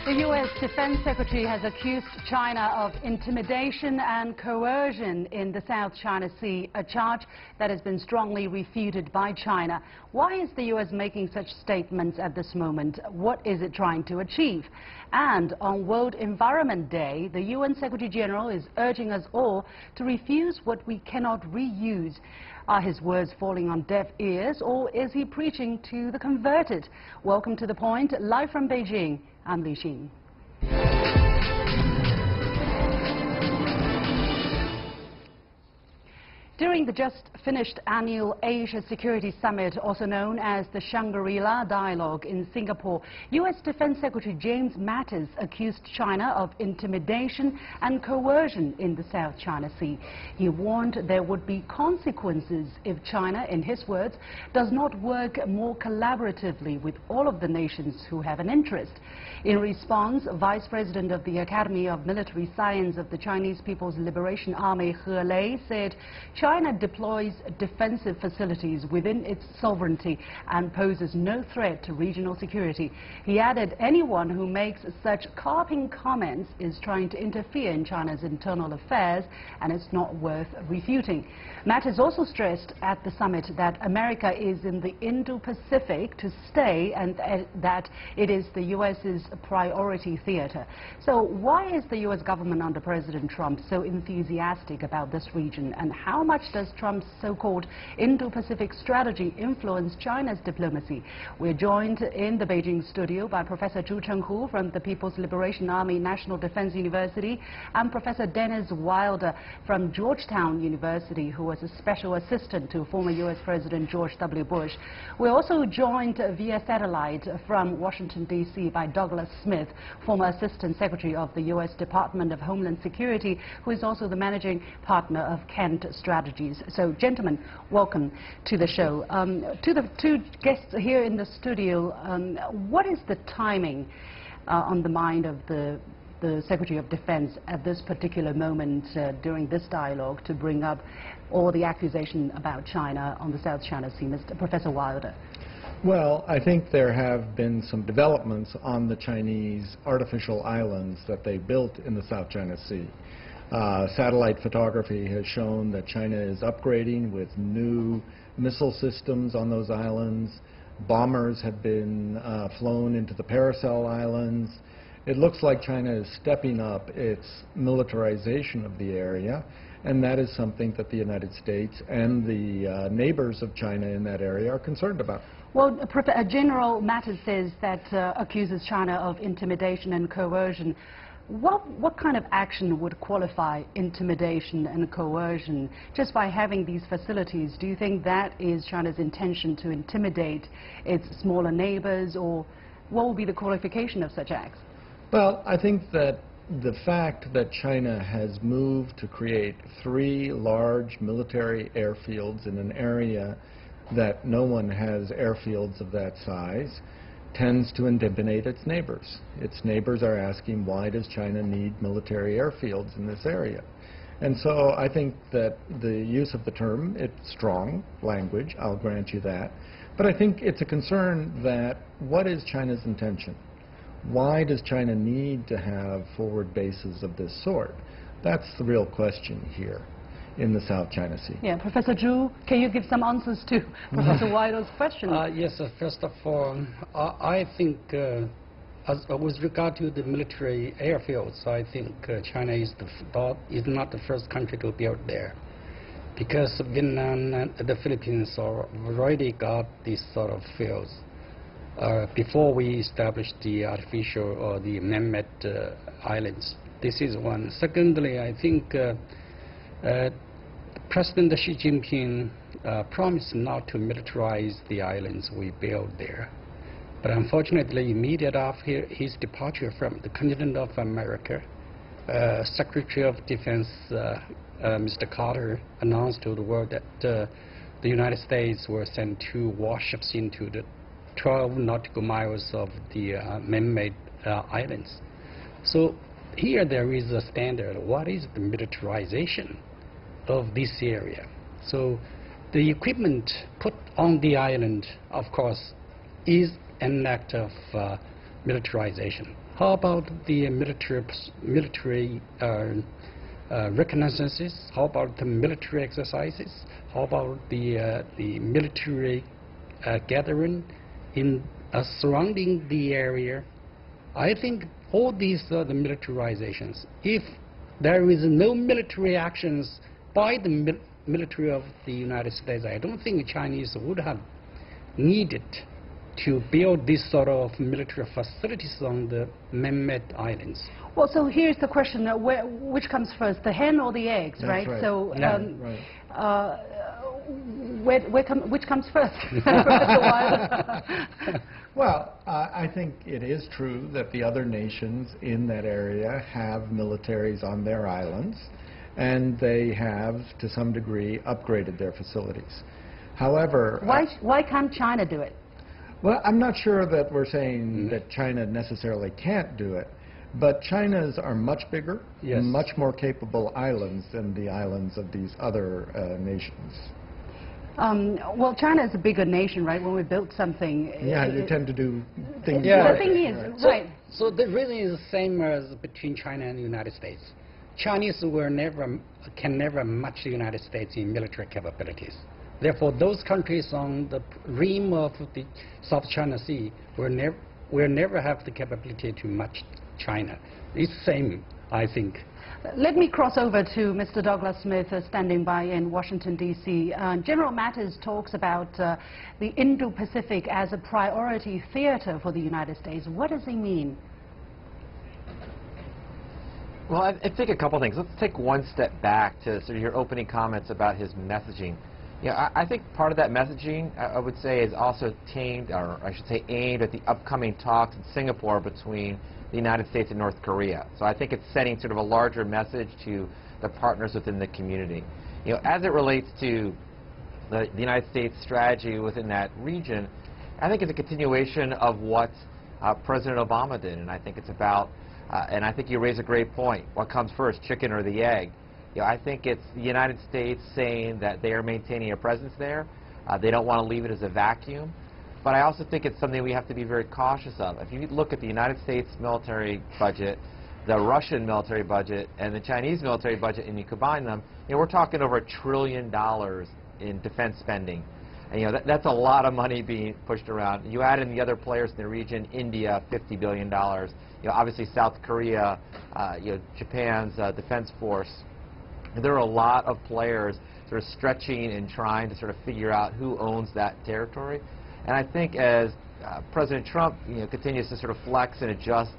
The U.S. Defense Secretary has accused China of intimidation and coercion in the South China Sea, a charge that has been strongly refuted by China. Why is the U.S. making such statements at this moment? What is it trying to achieve? And on World Environment Day, the UN Secretary General is urging us all to refuse what we cannot reuse. Are his words falling on deaf ears, or is he preaching to the converted? Welcome to The Point, live from Beijing. I'm Li Xin. During the just-finished annual Asia Security Summit, also known as the Shangri-La Dialogue in Singapore, U.S. Defense Secretary James Mattis accused China of intimidation and coercion in the South China Sea. He warned there would be consequences if China, in his words, does not work more collaboratively with all of the nations who have an interest. In response, Vice President of the Academy of Military Science of the Chinese People's Liberation Army, He Lei, said China deploys defensive facilities within its sovereignty and poses no threat to regional security. He added anyone who makes such carping comments is trying to interfere in China's internal affairs, and it's not worth refuting. Mattis also stressed at the summit that America is in the Indo-Pacific to stay and that it is the U.S.'s priority theater. So why is the U.S. government under President Trump so enthusiastic about this region, and how much does Trump's so-called Indo-Pacific strategy influence China's diplomacy? We're joined in the Beijing studio by Professor Zhu Chenghu from the People's Liberation Army National Defense University and Professor Dennis Wilder from Georgetown University, who was a special assistant to former U.S. President George W. Bush. We're also joined via satellite from Washington, D.C. by Douglas Smith, former Assistant Secretary of the U.S. Department of Homeland Security, who is also the managing partner of Kent Strategies. So, gentlemen, welcome to the show. To the two guests here in the studio, what is the timing on the mind of the Secretary of Defense at this particular moment during this dialogue to bring up all the accusation about China on the South China Sea? Mr. Professor Wilder. Well, I think there have been some developments on the Chinese artificial islands that they built in the South China Sea. Satellite photography has shown that China is upgrading with new missile systems on those islands. Bombers have been flown into the Paracel Islands. It looks like China is stepping up its militarization of the area, and that is something that the United States and the neighbors of China in that area are concerned about. Well, General Mattis says that accuses China of intimidation and coercion. What kind of action would qualify intimidation and coercion? Just by having these facilities, do you think that is China's intention to intimidate its smaller neighbors, or what will be the qualification of such acts? Well, I think that the fact that China has moved to create 3 large military airfields in an area that no one has airfields of that size tends to intimidate its neighbors. Its neighbors are asking, why does China need military airfields in this area? And so I think that the use of the term, it's strong language, I'll grant you that, but I think it's a concern that what is China's intention? Why does China need to have forward bases of this sort? That's the real question here in the South China Sea. Yeah, Professor Zhu, can you give some answers to Professor Wilder's question? Yes, first of all, I think with regard to the military airfields, I think China is not the first country to build there, because Vietnam and the Philippines already got these sort of fields before we established the artificial or the man-made islands. This is one. Secondly, I think President Xi Jinping promised not to militarize the islands we built there. But unfortunately, immediately after his departure from the continent of America, Secretary of Defense Mr. Carter announced to the world that the United States will send 2 warships into the 12 nautical miles of the man-made islands. So here there is a standard. What is the militarization of this area? So the equipment put on the island, of course, is an act of militarization? How about the military reconnaissances? How about the military exercises? How about the military gathering in surrounding the area? I think all these are the militarizations. If there is no military actions by the military of the United States, I don't think the Chinese would have needed to build this sort of military facilities on the man-made islands. Well, so here's the question, which comes first, the hen or the eggs, That's right? right. So, Yeah, which comes first? Well, I think it is true that the other nations in that area have militaries on their islands, and they have, to some degree, upgraded their facilities. However... Why can't China do it? Well, I'm not sure that we're saying that China necessarily can't do it, but China's are much bigger, yes, much more capable islands than the islands of these other nations. Well, China is a bigger nation, right? When we build something... Yeah, you tend to do things... Yeah. The thing is, right. So the reason is the same as between China and the United States. Chinese can never match the United States in military capabilities. Therefore, those countries on the rim of the South China Sea will never have the capability to match China. It's the same, I think. Let me cross over to Mr. Douglas Smith, standing by in Washington, D.C. General Matys talks about the Indo-Pacific as a priority theater for the United States. What does he mean? Well, I think a couple things. Let's take one step back to sort of your opening comments about his messaging. Yeah, I think part of that messaging, I would say, is also aimed at the upcoming talks in Singapore between the United States and North Korea. So I think it's setting sort of a larger message to the partners within the community. You know, as it relates to the United States strategy within that region, I think it's a continuation of what President Obama did, and I think it's about, and I think you raise a great point. What comes first, chicken or the egg? You know, I think it's the United States saying that they are maintaining a presence there. They don't want to leave it as a vacuum. But I also think it's something we have to be very cautious of. If you look at the United States military budget, the Russian military budget, and the Chinese military budget, and you combine them, you know, we're talking over $1 trillion in defense spending. And, you know, that's a lot of money being pushed around. You add in the other players in the region, India, $50 billion. You know, obviously South Korea, you know, Japan's defense force. There are a lot of players sort of stretching and trying to sort of figure out who owns that territory. And I think as President Trump, you know, continues to sort of flex and adjust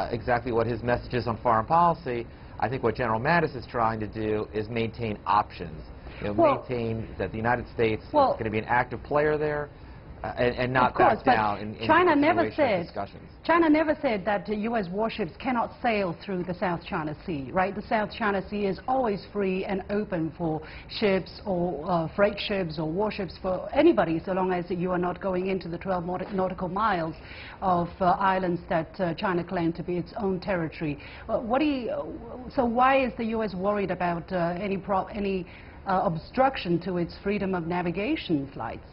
exactly what his message is on foreign policy, I think what General Mattis is trying to do is maintain options. You know, maintain that the United States is going to be an active player there. And not back down in China never said discussions. China never said that U.S. warships cannot sail through the South China Sea, right? The South China Sea is always free and open for ships or freight ships or warships for anybody, so long as you are not going into the 12 nautical miles of islands that China claimed to be its own territory. So why is the U.S. worried about any obstruction to its freedom of navigation flights?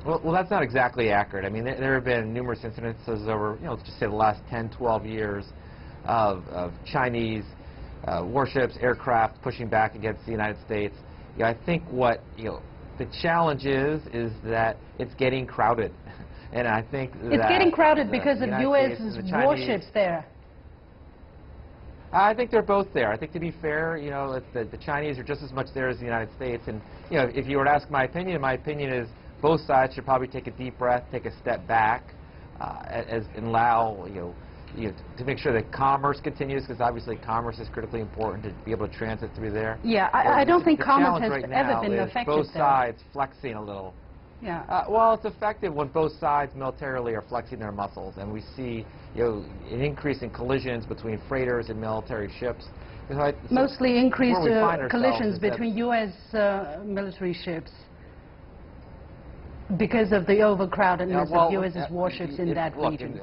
Well, that's not exactly accurate. I mean, there have been numerous incidences over, you know, let's just say the last 10, 12 years of Chinese warships, aircraft pushing back against the United States. You know, I think what, you know, the challenge is that it's getting crowded. And I think it's getting crowded because of U.S.'s warships there. I think they're both there. I think, to be fair, you know, the Chinese are just as much there as the United States. And, you know, if you were to ask my opinion is both sides should probably take a deep breath, take a step back, and allow, you know, to make sure that commerce continues, because obviously commerce is critically important to be able to transit through there. Yeah, I don't think commerce has ever been affected both sides flexing a little. Yeah. Well, it's effective when both sides militarily are flexing their muscles, and we see, you know, an increase in collisions between freighters and military ships. Mostly increased collisions between U.S. military ships because of the overcrowdedness of U.S.'s warships in that region.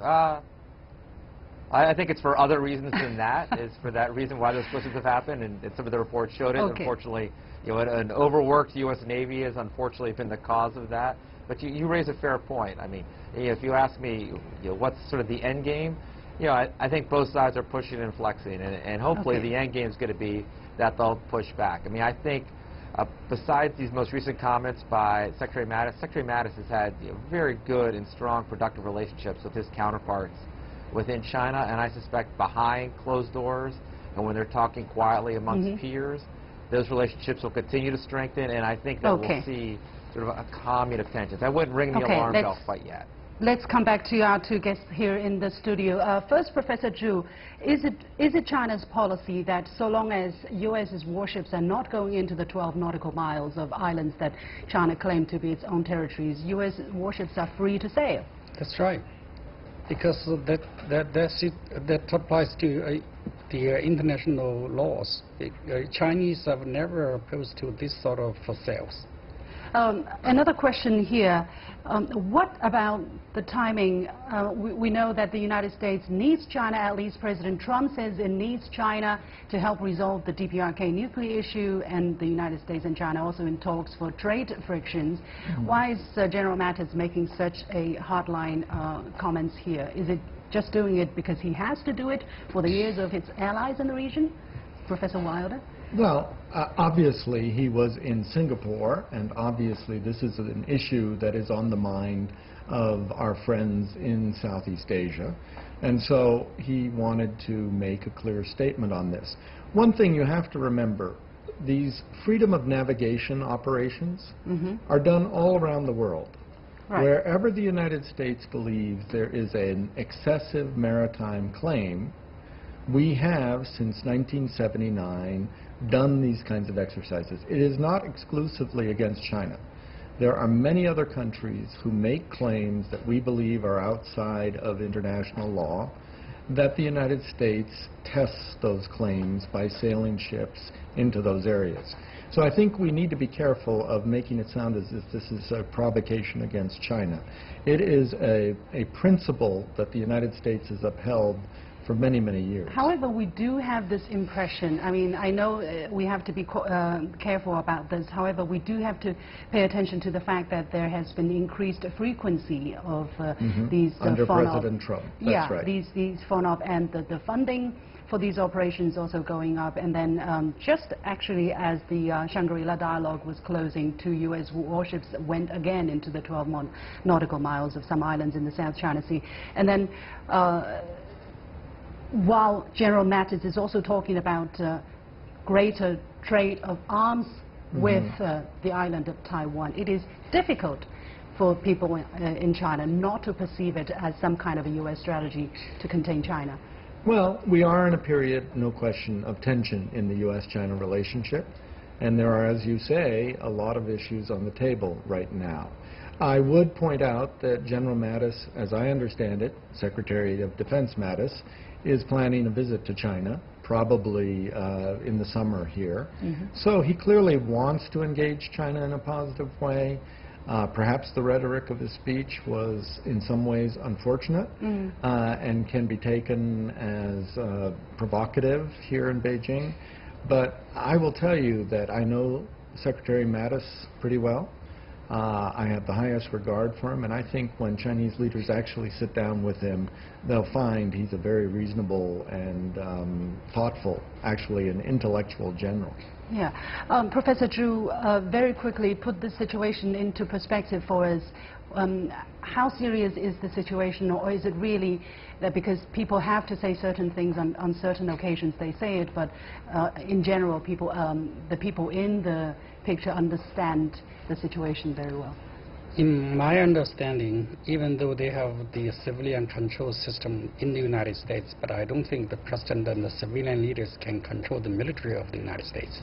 I think it's for other reasons than that. It's for that reason why those collisions have happened, and some of the reports showed it. Okay. Unfortunately, you know, an overworked U.S. Navy has unfortunately been the cause of that. But you raise a fair point. I mean, if you ask me, what's sort of the end game, I think both sides are pushing and flexing, and hopefully the end game is going to be that they'll push back. I mean, I think besides these most recent comments by Secretary Mattis has had very good and strong productive relationships with his counterparts within China, and I suspect behind closed doors and when they're talking quietly amongst peers, those relationships will continue to strengthen, and I think that we'll see sort of a calming of tensions. I wouldn't ring the alarm bell quite yet. Let's come back to our two guests here in the studio. First, Professor Zhu, is it China's policy that so long as U.S.'s warships are not going into the 12 nautical miles of islands that China claimed to be its own territories, U.S. warships are free to sail? That's right, because that applies to the international laws. Chinese have never opposed to this sort of sales. Another question here. What about the timing? We know that the United States needs China, at least President Trump says it needs China to help resolve the DPRK nuclear issue, and the United States and China also in talks for trade frictions. Why is General Mattis making such a hardline comments here? Is it just doing it because he has to do it for the ears of his allies in the region? Professor Wilder? Well, obviously he was in Singapore, and obviously this is an issue that is on the mind of our friends in Southeast Asia, and so he wanted to make a clear statement on this. One thing you have to remember, these freedom of navigation operations are done all around the world. Right. Wherever the United States believes there is an excessive maritime claim, we have, since 1979, done these kinds of exercises. It is not exclusively against China. There are many other countries who make claims that we believe are outside of international law, that the United States tests those claims by sailing ships into those areas. So I think we need to be careful of making it sound as if this is a provocation against China. It is a principle that the United States has upheld for many, many years. However, we do have this impression. I mean, I know we have to be careful about this. However, we do have to pay attention to the fact that there has been increased frequency of these under President Trump. That's right. These FONOP and the funding for these operations also going up. And then just actually as the Shangri-La dialogue was closing, 2 U.S. warships went again into the 12 nautical miles of some islands in the South China Sea. And then while General Mattis is also talking about greater trade of arms with the island of Taiwan, it is difficult for people in China not to perceive it as some kind of a U.S. strategy to contain China. Well, we are in a period, no question, of tension in the U.S.-China relationship, and there are, as you say, a lot of issues on the table right now. I would point out that General Mattis, as I understand it, Secretary of Defense Mattis, is planning a visit to China, probably in the summer here. So he clearly wants to engage China in a positive way. Perhaps the rhetoric of his speech was in some ways unfortunate and can be taken as provocative here in Beijing. But I will tell you that I know Secretary Mattis pretty well. I have the highest regard for him, and I think when Chinese leaders actually sit down with him, they'll find he's a very reasonable and thoughtful, actually an intellectual general. Yeah. Professor Zhu, very quickly put this situation into perspective for us. How serious is the situation, or is it really that because people have to say certain things on certain occasions they say it, but in general the people in the picture understand the situation very well? In my understanding, even though they have the civilian control system in the United States, but I don't think the president and the civilian leaders can control the military of the United States.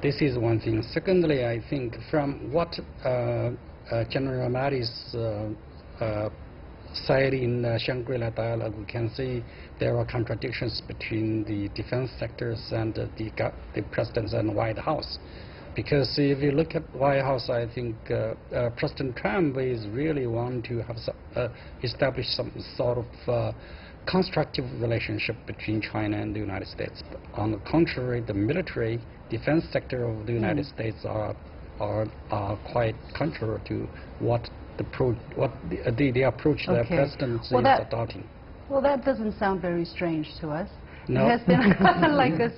This is one thing. Secondly, I think from what General Mattis said in the Shangri-La dialogue, we can see there are contradictions between the defense sectors and the presidents and the White House. Because if you look at White House, I think President Trump is really wanting to have establish some sort of constructive relationship between China and the United States. But on the contrary, the military defense sector of the United States are are quite contrary to what the approach that president is adopting. Well, that doesn't sound very strange to us. No. It has been like this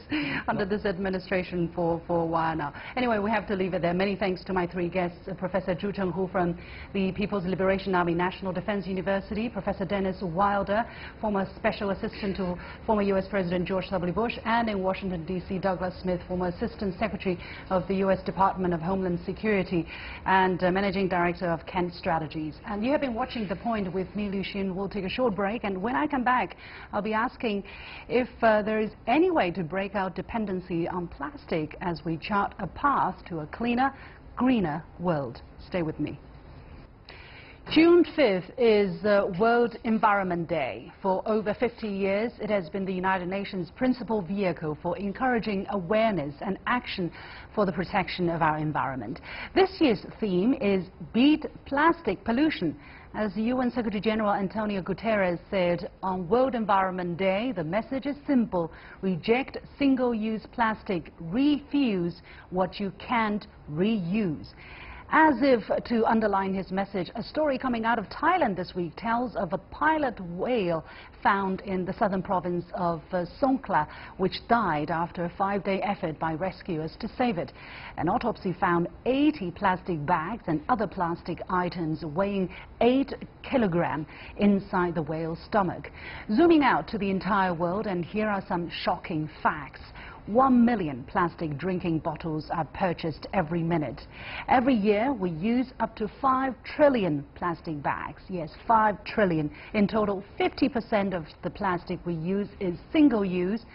under this administration for a while now. Anyway, we have to leave it there. Many thanks to my three guests, Professor Zhu Chenghu from the People's Liberation Army National Defense University, Professor Dennis Wilder, former Special Assistant to former U.S. President George W. Bush, and in Washington, D.C., Douglas Smith, former Assistant Secretary of the U.S. Department of Homeland Security and Managing Director of Kent Strategies. And you have been watching The Point with me, Liu Xin. We'll take a short break, and when I come back, I'll be asking if there is any way to break out dependency on plastic as we chart a path to a cleaner, greener world. Stay with me. June 5th is World Environment Day. For over 50 years, it has been the United Nations' principal vehicle for encouraging awareness and action for the protection of our environment. This year's theme is Beat Plastic Pollution. As the UN Secretary General Antonio Guterres said on World Environment Day, the message is simple: reject single-use plastic, refuse what you can't reuse. As if to underline his message, a story coming out of Thailand this week tells of a pilot whale found in the southern province of Songkhla, which died after a 5-day effort by rescuers to save it. An autopsy found 80 plastic bags and other plastic items weighing 8 kilograms inside the whale's stomach. Zooming out to the entire world, and here are some shocking facts. 1 million plastic drinking bottles are purchased every minute. Every year we use up to 5 trillion plastic bags. Yes, 5 trillion. In total, 50% of the plastic we use is single use.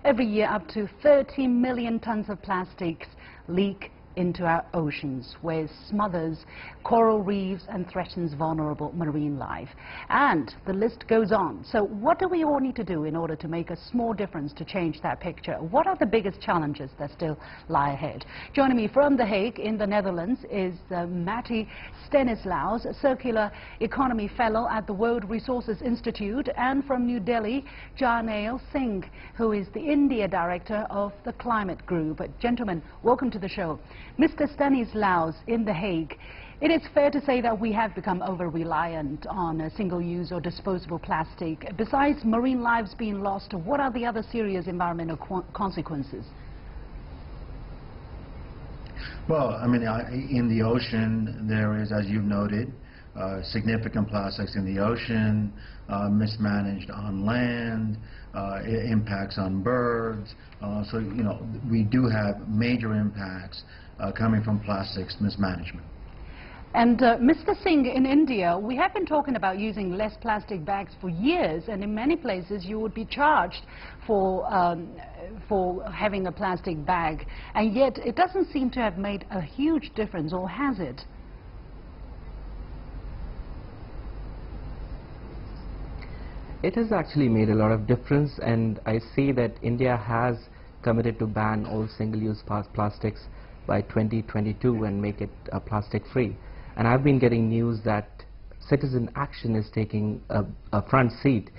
Every year up to 30 million tons of plastics leak into our oceans, where it smothers coral reefs and threatens vulnerable marine life. And the list goes on. So what do we all need to do in order to make a small difference to change that picture? What are the biggest challenges that still lie ahead? Joining me from The Hague in the Netherlands is Mathy Stanislaus, Circular Economy Fellow at the World Resources Institute, and from New Delhi, Jarnail Singh, who is the India Director of the Climate Group. Gentlemen, welcome to the show. Mr. Stanislaus, in The Hague, it is fair to say that we have become over-reliant on single-use or disposable plastic. Besides marine lives being lost, what are the other serious environmental consequences? Well, I mean, in the ocean, there is, as you've noted, significant plastics in the ocean, mismanaged on land, impacts on birds. So, you know, we do have major impacts coming from plastics mismanagement. And Mr. Singh, in India, we have been talking about using less plastic bags for years, and in many places you would be charged for having a plastic bag, and yet it doesn't seem to have made a huge difference, or has it? It has actually made a lot of difference, and I see that India has committed to ban all single-use plastics by 2022 and make it plastic free. And I've been getting news that citizen action is taking a front seat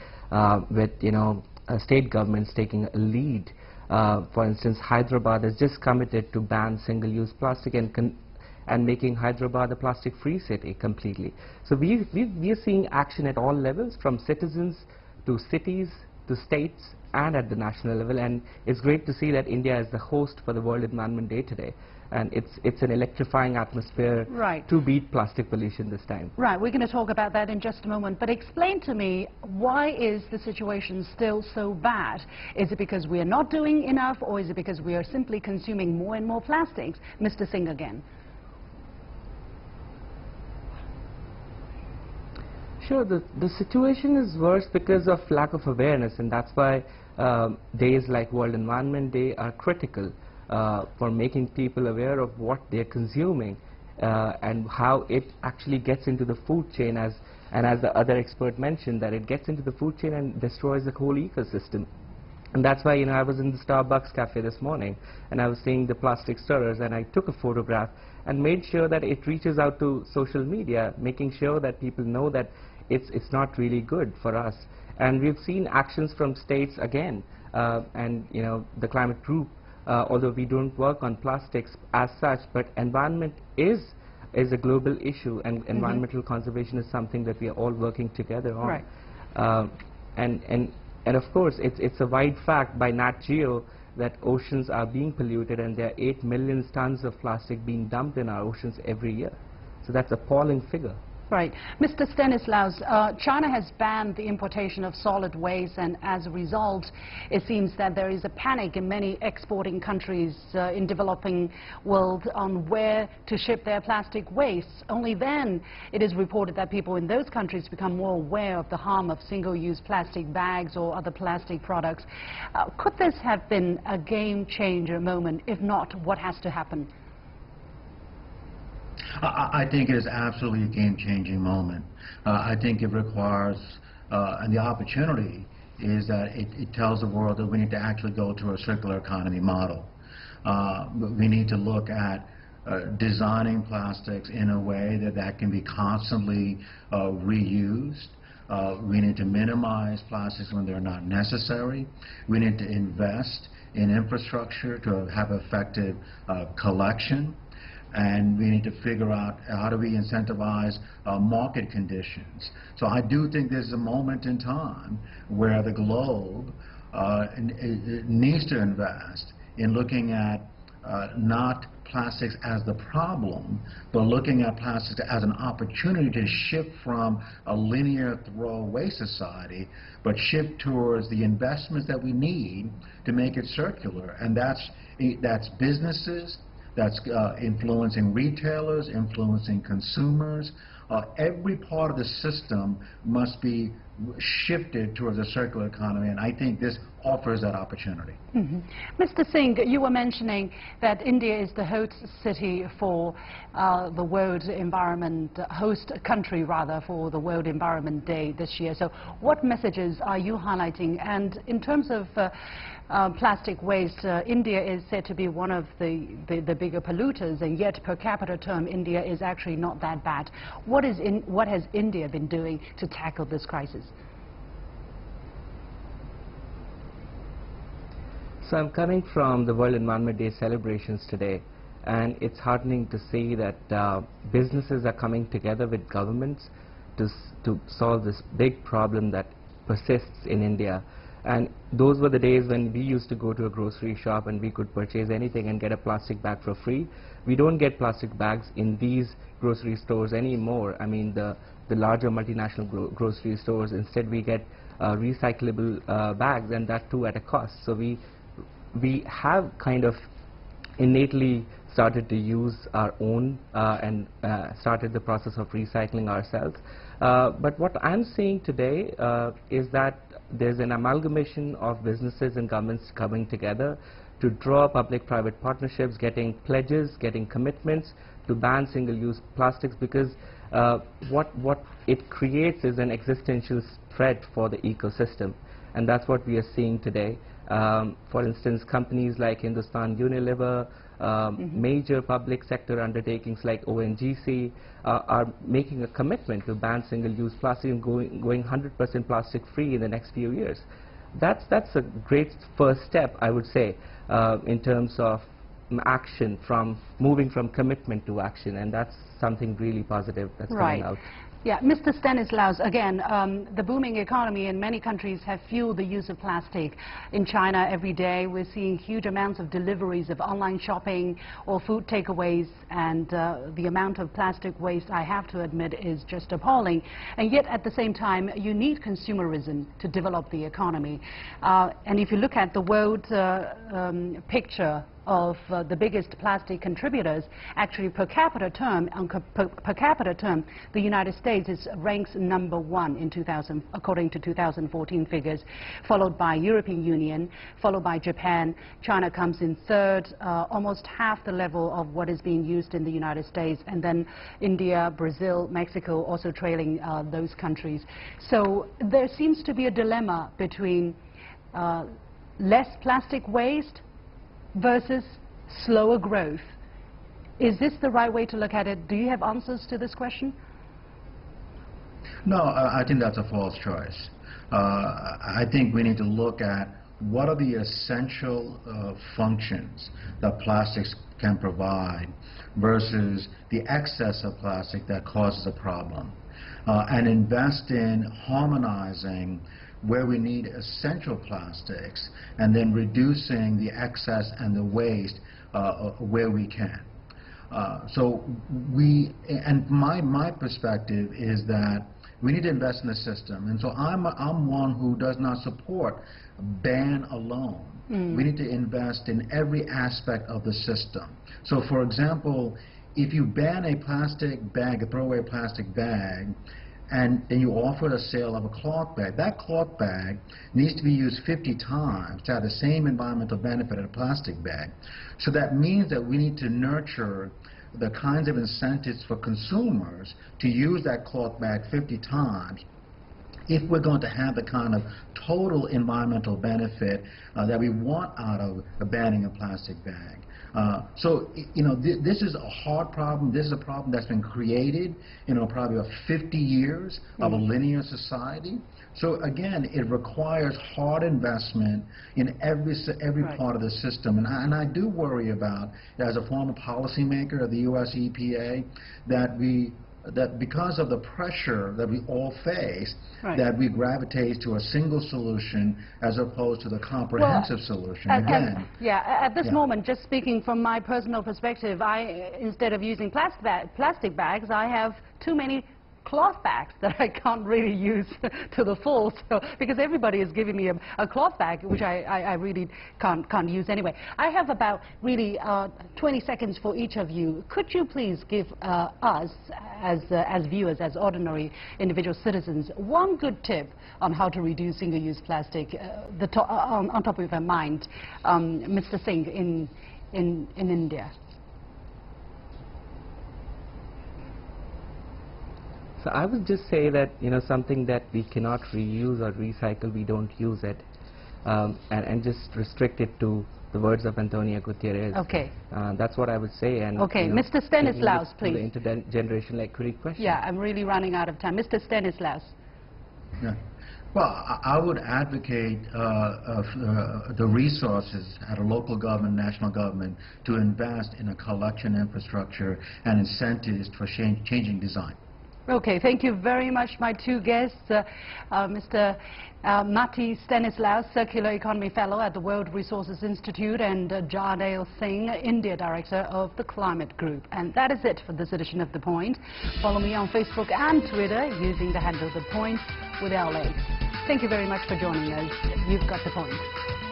with, you know, state governments taking a lead. For instance, Hyderabad has just committed to ban single-use plastic and making Hyderabad a plastic-free city completely. So we are seeing action at all levels, from citizens to cities to states and at the national level, and it's great to see that India is the host for the World Environment Day today. And it's an electrifying atmosphere to beat plastic pollution this time. Right, we're going to talk about that in just a moment. But explain to me, why is the situation still so bad? Is it because we are not doing enough, or is it because we are simply consuming more and more plastics? Mr. Singh again. Sure, the situation is worse because of lack of awareness, and that's why days like World Environment Day are critical. For making people aware of what they're consuming and how it actually gets into the food chain, as the other expert mentioned, that it gets into the food chain and destroys the whole ecosystem. And that's why, you know, I was in the Starbucks cafe this morning and I was seeing the plastic stirrers, and I took a photograph and made sure that it reaches out to social media, making sure that people know that it's not really good for us. And we've seen actions from states again, and, you know, the climate group although we don't work on plastics as such, but environment is a global issue, and environmental conservation is something that we are all working together on. Right. And of course, it's a wide fact by Nat Geo that oceans are being polluted, and there are 8 million tons of plastic being dumped in our oceans every year. So that's an appalling figure. Right. Mr. Stanislaus, China has banned the importation of solid waste, and as a result, it seems that there is a panic in many exporting countries in developing world on where to ship their plastic waste. Only then it is reported that people in those countries become more aware of the harm of single-use plastic bags or other plastic products. Could this have been a game-changer moment? If not, what has to happen? I think it is absolutely a game-changing moment. I think it requires, and the opportunity is that it tells the world that we need to actually go to a circular economy model. We need to look at designing plastics in a way that can be constantly reused. We need to minimize plastics when they're not necessary. We need to invest in infrastructure to have effective collection. And we need to figure out how do we incentivize market conditions. So I do think there's a moment in time where the globe needs to invest in looking at not plastics as the problem, but looking at plastics as an opportunity to shift from a linear throwaway society, but shift towards the investments that we need to make it circular. And that's businesses, that's influencing retailers, influencing consumers. Every part of the system must be shifted towards a circular economy, and I think this offers that opportunity. Mr. Singh, you were mentioning that India is the host city for the World Environment, host country rather, for the World Environment Day this year. So what messages are you highlighting? And in terms of plastic waste, India is said to be one of the bigger polluters, and yet per capita term India is actually not that bad. What has India been doing to tackle this crisis? So I'm coming from the World Environment Day celebrations today, and it's heartening to see that businesses are coming together with governments to solve this big problem that persists in India. And those were the days when we used to go to a grocery shop and we could purchase anything and get a plastic bag for free. We don't get plastic bags in these grocery stores anymore. I mean, the larger multinational grocery stores, instead we get recyclable bags, and that too at a cost. So we have kind of innately started to use our own and started the process of recycling ourselves. But what I'm seeing today is that there's an amalgamation of businesses and governments coming together to draw public-private partnerships, getting pledges, getting commitments to ban single-use plastics, because what it creates is an existential threat for the ecosystem, and that's what we are seeing today. For instance, companies like Hindustan Unilever, major public sector undertakings like ONGC are making a commitment to ban single-use plastic and going 100% plastic free in the next few years. That's a great first step, I would say, in terms of action, from moving from commitment to action, and that's something really positive that's coming out. Yeah, Mr. Stanislaus, again, the booming economy in many countries have fueled the use of plastic. In China, every day we're seeing huge amounts of deliveries of online shopping or food takeaways, and the amount of plastic waste, I have to admit, is just appalling. And yet, at the same time, you need consumerism to develop the economy. And if you look at the world picture of the biggest plastic contributors, actually per capita term, the United States ranks #1 in according to 2014 figures, followed by European Union, followed by Japan. China comes in third, almost half the level of what is being used in the United States, and then India, Brazil, Mexico also trailing those countries. So there seems to be a dilemma between less plastic waste versus slower growth. Is this the right way to look at it? Do you have answers to this question? No, I think that's a false choice. I think we need to look at what are the essential functions that plastics can provide versus the excess of plastic that causes a problem, and invest in harmonizing where we need essential plastics and then reducing the excess and the waste where we can. My perspective is that we need to invest in the system, and so I'm one who does not support ban alone. We need to invest in every aspect of the system. So for example, if you ban a plastic bag, a throwaway plastic bag, and then you offer a sale of a cloth bag, that cloth bag needs to be used 50 times to have the same environmental benefit as a plastic bag. So that means that we need to nurture the kinds of incentives for consumers to use that cloth bag 50 times if we're going to have the kind of total environmental benefit that we want out of banning a plastic bag. This is a hard problem. This is a problem that's been created, probably about 50 years of a linear society. So again, it requires hard investment in every part of the system. And I do worry about, as a former policymaker of the U.S. EPA, that because of the pressure that we all face, that we gravitate to a single solution as opposed to the comprehensive solution. At this moment, just speaking from my personal perspective, instead of using plastic bags, I have too many cloth bags that I can't really use to the full, because everybody is giving me a cloth bag, which I really can't use anyway. I have about really 20 seconds for each of you. Could you please give us, as viewers, as ordinary individual citizens, one good tip on how to reduce single-use plastic, on top of your mind, Mr. Singh, in India? So I would just say that, something that we cannot reuse or recycle, we don't use it, and just restrict it to the words of Antonio Gutierrez. Okay. That's what I would say. And okay, Mr. Stanislaus, please. The intergenerational equity question. Yeah, I'm really running out of time. Mr. Stanislaus. Yeah. Well, I would advocate the resources at a local government, national government, to invest in a collection infrastructure and incentives for changing design. Okay, thank you very much, my two guests, Mr. Mathy Stanislaus, Circular Economy Fellow at the World Resources Institute, and Jarnail Singh, India Director of the Climate Group. And that is it for this edition of The Point. Follow me on Facebook and Twitter using the handle The Point with LA. Thank you very much for joining us. You've got The Point.